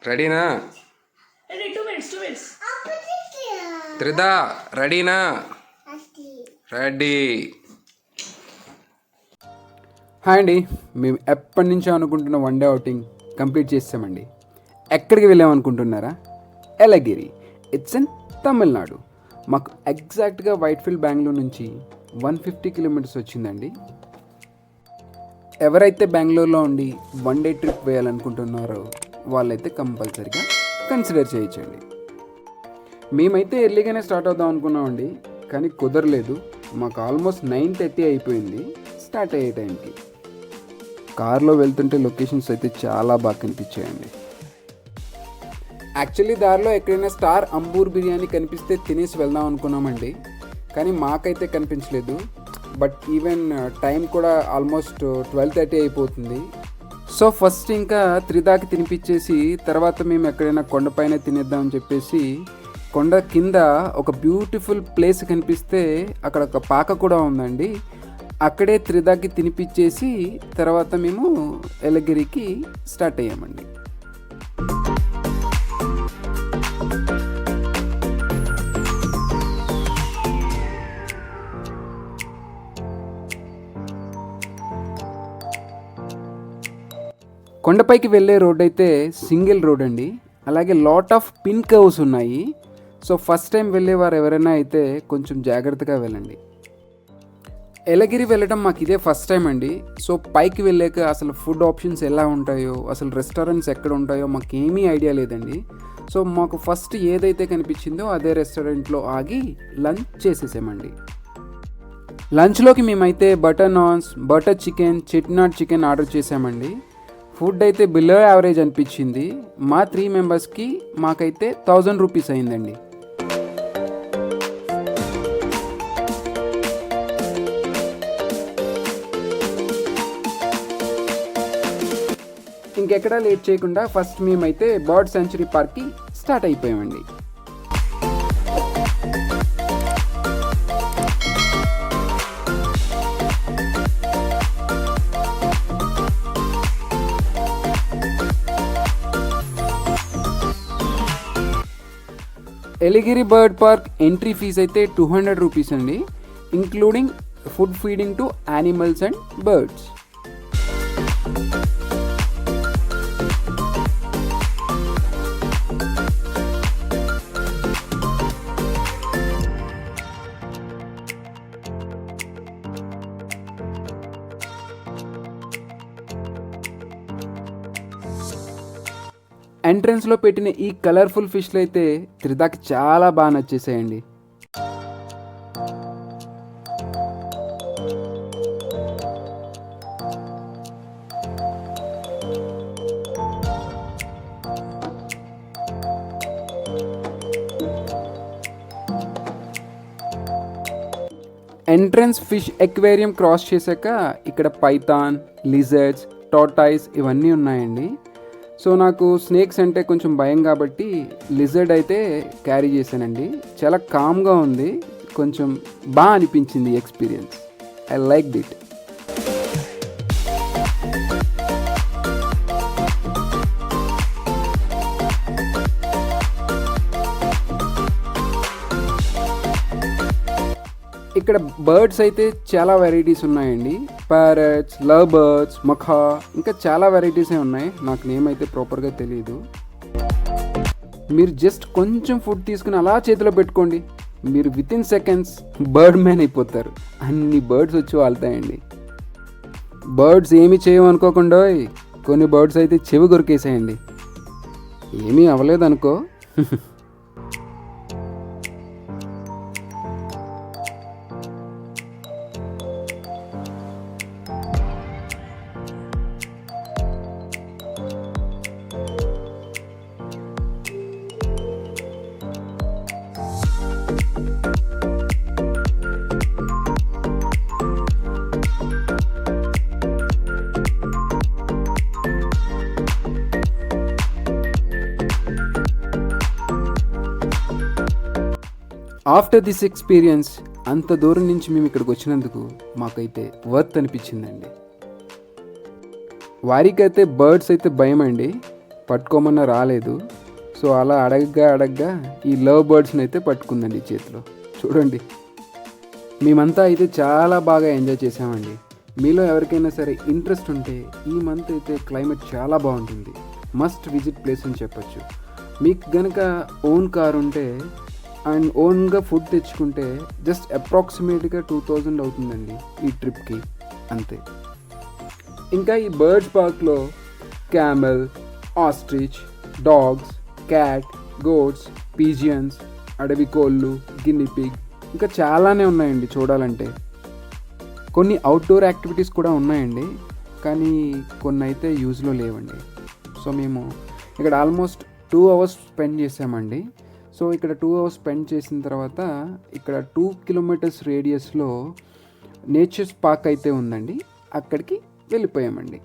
రెడీనా? Ready, 2 minutes. త్రిదా రెడీనా? Ready. Hi అండి, మేము ఎప్పటి నుంచో అనుకుంటున్న వన్ డే అవుటింగ్ కంప్లీట్ చేసామండి. ఎక్కడికి వెళ్ళామనుకుంటున్నారా? ఎలగిరి. It's in Tamil Nadu. మాకు ఎగ్జాక్ట్గా వైట్ఫీల్డ్ బెంగళూరు నుంచి 150 కిలోమీటర్స్ వచ్చిందండి. ఎవరైతే బెంగళూరులో ఉండి వన్ డే ట్రిప్ వేయాలనుకుంటున్నారో వాళ్ళైతే కంపల్సరీగా కన్సిడర్ చేయొచ్చండి. మేమైతే ఎర్లీగానే స్టార్ట్ అవుదాం అనుకున్నామండి, కానీ కుదరలేదు. మాకు ఆల్మోస్ట్ 9:30 అయిపోయింది స్టార్ట్ అయ్యే టైంకి. కార్లో వెళ్తుంటే లొకేషన్స్ అయితే చాలా బాగా కనిపించాయండి. యాక్చువల్లీ దారిలో ఎక్కడైనా స్టార్ అంబూర్ బిర్యానీ కనిపిస్తే తినేసి వెళ్దాం అనుకున్నామండి, కానీ మాకైతే కనిపించలేదు. బట్ ఈవెన్ టైం కూడా ఆల్మోస్ట్ 12:30 అయిపోతుంది. సో ఫస్ట్ ఇంకా త్రిదాకి తినిపించేసి తర్వాత మేము ఎక్కడైనా కొండపైన తినేద్దామని చెప్పేసి కొండ కింద ఒక బ్యూటిఫుల్ ప్లేస్ కనిపిస్తే అక్కడ ఒక పాక కూడా ఉందండి. అక్కడే త్రిదాకి తినిపించేసి తర్వాత మేము ఎలగిరికి స్టార్ట్ అయ్యామండి. కొండపైకి వెళ్ళే రోడ్ అయితే సింగిల్ రోడ్ అండి, అలాగే లాట్ ఆఫ్ పిన్ కర్వ్స్ ఉన్నాయి. సో ఫస్ట్ టైం వెళ్ళేవారు ఎవరైనా అయితే కొంచెం జాగ్రత్తగా వెళ్ళండి. ఎలగిరి వెళ్ళడం మాకు ఇదే ఫస్ట్ టైం అండి. సో పైకి వెళ్ళాక అసలు ఫుడ్ ఆప్షన్స్ ఎలా ఉంటాయో, అసలు రెస్టారెంట్స్ ఎక్కడ ఉంటాయో మాకేమీ ఐడియా లేదండి. సో మాకు ఫస్ట్ ఏదైతే కనిపించిందో అదే రెస్టారెంట్లో ఆగి లంచ్ చేసేసామండి. లంచ్లోకి మేమైతే butter naans, butter chicken, Chettinad chicken order చేసామండి. ఫుడ్ అయితే బిలో యావరేజ్ అనిపించింది. మా 3 మెంబర్స్కి మాకైతే 1000 రూపీస్ అయిందండి. ఇంకెక్కడా లేట్ చేయకుండా ఫస్ట్ మేమైతే బర్డ్ సెంచురీ పార్క్కి స్టార్ట్ అయిపోయామండి. Yelagiri bird park entry fee అయితే 200 రూపీస్ అండి, including food feeding to animals and birds. ఎంట్రన్స్లో పెట్టిన ఈ కలర్ఫుల్ ఫిష్లు అయితే త్రిదాకి చాలా బాగా నచ్చేసాయండి. ఎంట్రన్స్ ఫిష్ ఎక్వేరియం క్రాస్ చేశాక ఇక్కడ పైథాన్, లిజర్డ్స్, టార్టాయిస్ ఇవన్నీ ఉన్నాయండి. సో నాకు స్నేక్స్ అంటే కొంచెం భయం కాబట్టి లిజర్డ్ అయితే క్యారీ చేశానండి. చాలా కామ్గా ఉంది, కొంచెం బాగా అనిపించింది ఎక్స్పీరియన్స్. I like it. ఇక్కడ బర్డ్స్ అయితే చాలా వెరైటీస్ ఉన్నాయండి. ప్యారెట్స్, లవ్ బర్డ్స్, మఖా, ఇంకా చాలా వెరైటీసే ఉన్నాయి. నాకు నేమ్ అయితే ప్రాపర్గా తెలియదు. మీరు జస్ట్ కొంచెం ఫుడ్ తీసుకుని అలా చేతిలో పెట్టుకోండి, మీరు వితిన్ సెకండ్స్ బర్డ్ మ్యాన్ అయిపోతారు. అన్ని బర్డ్స్ వచ్చి వాళ్తాయండి. బర్డ్స్ ఏమి చేయమనుకోకుండా కొన్ని బర్డ్స్ అయితే చెవి కొరికేసాయండి. ఏమీ అవ్వలేదు అనుకో. ఆఫ్టర్ దిస్ ఎక్స్పీరియన్స్ అంత దూరం నుంచి మేము ఇక్కడికి వచ్చినందుకు మాకైతే వర్త్ అనిపించిందండి. వారికైతే బర్డ్స్ అయితే భయం అండి, పట్టుకోమన్నా రాలేదు. సో అలా అడగ్గా ఈ లవ్ బర్డ్స్ని అయితే పట్టుకుందండి చేతిలో. చూడండి, మేమంతా అయితే చాలా బాగా ఎంజాయ్ చేసామండి. మీలో ఎవరికైనా సరే ఇంట్రెస్ట్ ఉంటే ఈ మంత్ అయితే క్లైమేట్ చాలా బాగుంటుంది, మస్ట్ విజిట్ ప్లేస్ అని చెప్పొచ్చు. మీకు కనుక ఓన్ కార్ ఉంటే అండ్ ఓన్గా ఫుడ్ తెచ్చుకుంటే జస్ట్ అప్రాక్సిమేట్గా 2000 అవుతుందండి ఈ ట్రిప్కి, అంతే. ఇంకా ఈ బర్డ్స్ పార్క్లో camel, ostrich, dogs, cat, goats, pigeons, అడవి కోళ్ళు, గిన్ని పిగ్, ఇంకా చాలానే ఉన్నాయండి చూడాలంటే. కొన్ని అవుట్డోర్ యాక్టివిటీస్ కూడా ఉన్నాయండి, కానీ కొన్ని అయితే యూజ్లో లేవండి. సో మేము ఇక్కడ ఆల్మోస్ట్ 2 hours స్పెండ్ చేసామండి. సో ఇక్కడ 2 hours స్పెండ్ చేసిన తర్వాత ఇక్కడ 2 kilometers రేడియస్లో నేచర్స్ పార్క్ అయితే ఉందండి, అక్కడికి వెళ్ళిపోయామండి.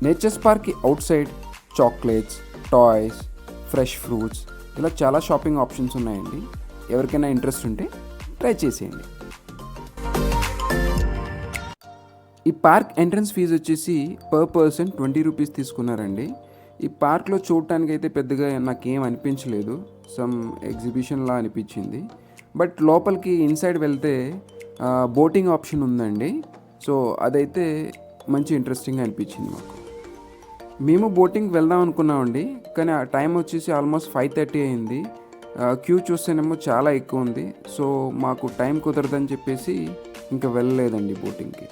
నేచర్స్ పార్క్కి out side chocolates, toys, fresh fruits, ఇలా చాలా షాపింగ్ ఆప్షన్స్ ఉన్నాయండి. ఎవరికైనా ఇంట్రెస్ట్ ఉంటే ట్రై చేసేయండి. ఈ పార్క్ ఎంట్రన్స్ ఫీజు వచ్చేసి పర్ పర్సన్ 20 రూపీస్ తీసుకున్నారండి. ఈ పార్క్లో చూడటానికి అయితే పెద్దగా నాకేం అనిపించలేదు, సమ్ ఎగ్జిబిషన్లా అనిపించింది. బట్ లోపలికి ఇన్సైడ్ వెళ్తే బోటింగ్ ఆప్షన్ ఉందండి. సో అదైతే మంచి ఇంట్రెస్టింగ్గా అనిపించింది మాకు. మేము బోటింగ్ వెళ్దాం అనుకున్నామండి, కానీ ఆ టైం వచ్చేసి ఆల్మోస్ట్ 5:30 అయింది. క్యూ చూస్తేనేమో చాలా ఎక్కువ ఉంది. సో మాకు టైం కుదరదని చెప్పేసి ఇంకా వెళ్ళలేదండి బోటింగ్కి.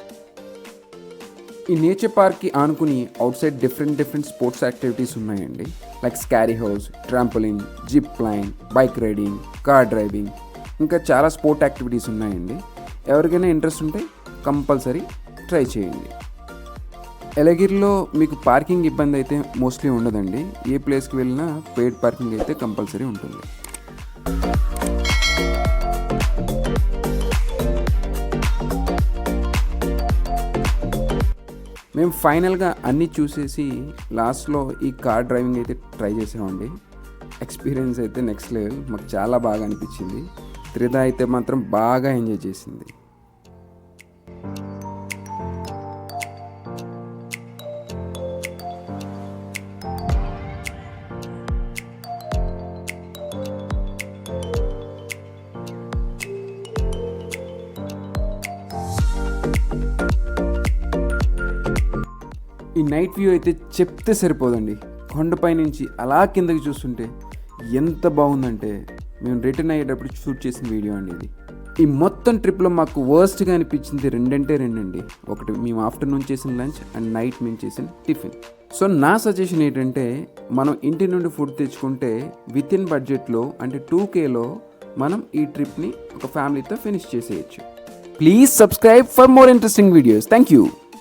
ఈ నేచర్ పార్క్కి ఆనుకుని outside different sports activities ఉన్నాయండి. Like scary house, trampoline, zip line, bike riding, car driving, ఇంకా చాలా స్పోర్ట్ యాక్టివిటీస్ ఉన్నాయండి. ఎవరికైనా ఇంట్రెస్ట్ ఉంటే కంపల్సరీ ట్రై చేయండి. ఎలగిరిలో మీకు పార్కింగ్ ఇబ్బంది అయితే మోస్ట్లీ ఉండదండి. ఏ ప్లేస్కి వెళ్ళినా పెయిడ్ పార్కింగ్ అయితే కంపల్సరీ ఉంటుంది. మేము ఫైనల్గా అన్నీ చూసేసి లాస్ట్లో ఈ కార్ డ్రైవింగ్ అయితే ట్రై చేసామండి. ఎక్స్పీరియన్స్ అయితే నెక్స్ట్ లెవెల్, మాకు చాలా బాగా అనిపించింది. త్రిద అయితే మాత్రం బాగా ఎంజాయ్ చేసింది. ఈ నైట్ వ్యూ అయితే చెప్తే సరిపోదండి. కొండపై నుంచి అలా కిందకి చూస్తుంటే ఎంత బాగుందంటే మేము రిటర్న్ అయ్యేటప్పుడు షూట్ చేసిన వీడియో అండి ఇది. ఈ మొత్తం ట్రిప్లో మాకు వర్స్ట్గా అనిపించింది రెండండి. ఒకటి మేము ఆఫ్టర్నూన్ చేసిన లంచ్ అండ్ నైట్ మేము చేసిన టిఫిన్. సో నా సజెషన్ ఏంటంటే మనం ఇంటి నుండి ఫుడ్ తెచ్చుకుంటే విత్ ఇన్ బడ్జెట్లో అంటే 2Kలో మనం ఈ ట్రిప్ని ఒక ఫ్యామిలీతో ఫినిష్ చేసేయచ్చు. Please subscribe for more interesting videos. Thank you.